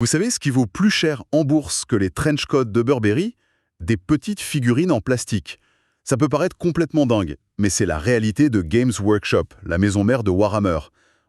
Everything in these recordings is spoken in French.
Vous savez ce qui vaut plus cher en bourse que les trench coats de Burberry? Des petites figurines en plastique. Ça peut paraître complètement dingue, mais c'est la réalité de Games Workshop, la maison mère de Warhammer.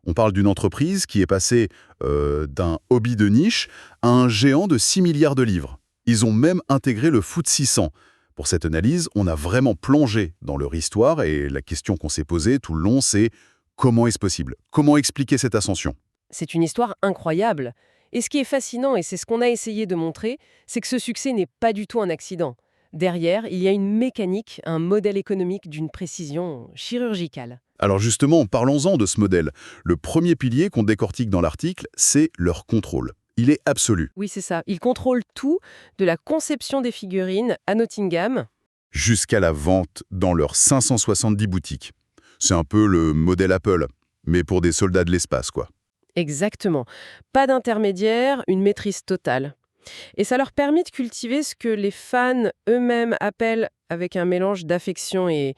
On parle d'une entreprise qui est passée d'un hobby de niche à un géant de 6 milliards de livres. Ils ont même intégré le FTSE 600. Pour cette analyse, on a vraiment plongé dans leur histoire et la question qu'on s'est posée tout le long, c'est comment est-ce possible? Comment expliquer cette ascension? C'est une histoire incroyable. Et ce qui est fascinant, et c'est ce qu'on a essayé de montrer, c'est que ce succès n'est pas du tout un accident. Derrière, il y a une mécanique, un modèle économique d'une précision chirurgicale. Alors justement, parlons-en de ce modèle. Le premier pilier qu'on décortique dans l'article, c'est leur contrôle. Il est absolu. Oui, c'est ça. Ils contrôlent tout, de la conception des figurines à Nottingham. Jusqu'à la vente dans leurs 570 boutiques. C'est un peu le modèle Apple, mais pour des soldats de l'espace, quoi. Exactement. Pas d'intermédiaire, une maîtrise totale. Et ça leur permet de cultiver ce que les fans eux-mêmes appellent, avec un mélange d'affection et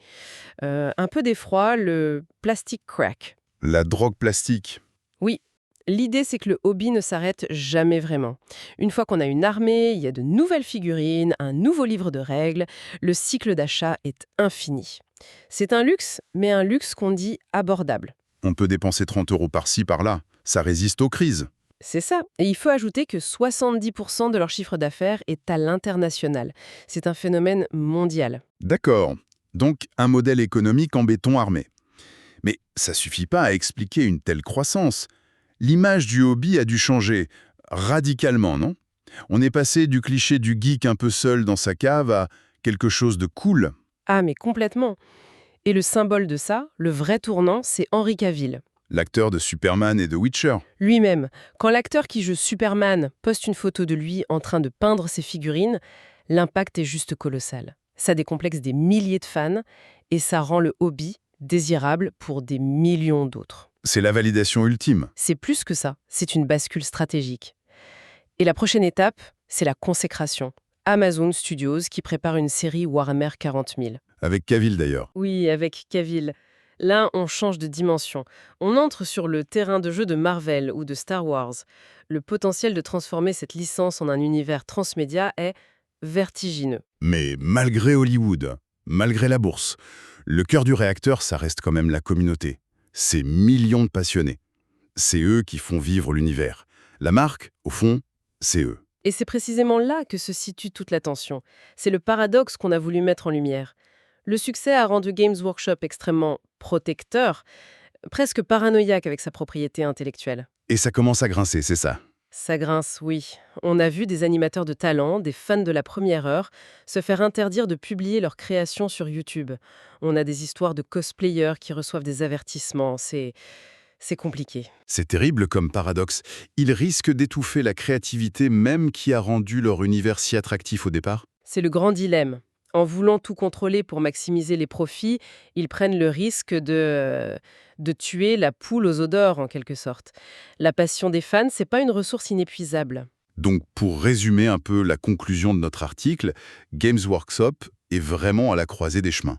un peu d'effroi, le plastic crack. La drogue plastique. Oui, l'idée c'est que le hobby ne s'arrête jamais vraiment. Une fois qu'on a une armée, il y a de nouvelles figurines, un nouveau livre de règles, le cycle d'achat est infini. C'est un luxe, mais un luxe qu'on dit abordable. On peut dépenser 30 € par-ci, par-là. Ça résiste aux crises. C'est ça. Et il faut ajouter que 70% de leur chiffre d'affaires est à l'international. C'est un phénomène mondial. D'accord. Donc, un modèle économique en béton armé. Mais ça suffit pas à expliquer une telle croissance. L'image du hobby a dû changer radicalement, non? On est passé du cliché du geek un peu seul dans sa cave à quelque chose de cool. Ah, mais complètement. Et le symbole de ça, le vrai tournant, c'est Henry Cavill. L'acteur de Superman et de Witcher. Lui-même, quand l'acteur qui joue Superman poste une photo de lui en train de peindre ses figurines, l'impact est juste colossal. Ça décomplexe des milliers de fans et ça rend le hobby désirable pour des millions d'autres. C'est la validation ultime. C'est plus que ça, c'est une bascule stratégique. Et la prochaine étape, c'est la consécration. Amazon Studios qui prépare une série Warhammer 40 000. Avec Cavill d'ailleurs. Oui, avec Cavill. Là, on change de dimension. On entre sur le terrain de jeu de Marvel ou de Star Wars. Le potentiel de transformer cette licence en un univers transmédia est vertigineux. Mais malgré Hollywood, malgré la bourse, le cœur du réacteur, ça reste quand même la communauté. Ces millions de passionnés. C'est eux qui font vivre l'univers. La marque, au fond, c'est eux. Et c'est précisément là que se situe toute la tension. C'est le paradoxe qu'on a voulu mettre en lumière. Le succès a rendu Games Workshop extrêmement protecteur, presque paranoïaque avec sa propriété intellectuelle. Et ça commence à grincer, c'est ça. Ça grince, oui. On a vu des animateurs de talent, des fans de la première heure, se faire interdire de publier leurs créations sur YouTube. On a des histoires de cosplayers qui reçoivent des avertissements. C'est compliqué. C'est terrible comme paradoxe. Ils risquent d'étouffer la créativité même qui a rendu leur univers si attractif au départ. C'est le grand dilemme. En voulant tout contrôler pour maximiser les profits, ils prennent le risque de tuer la poule aux œufs d'or, en quelque sorte. La passion des fans, c'est pas une ressource inépuisable. Donc, pour résumer un peu la conclusion de notre article, Games Workshop est vraiment à la croisée des chemins.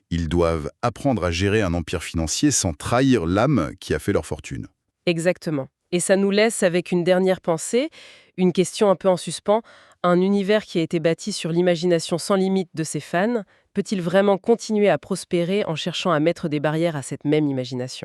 Ils doivent apprendre à gérer un empire financier sans trahir l'âme qui a fait leur fortune. Exactement. Et ça nous laisse avec une dernière pensée, une question un peu en suspens. Un univers qui a été bâti sur l'imagination sans limite de ses fans, peut-il vraiment continuer à prospérer en cherchant à mettre des barrières à cette même imagination ?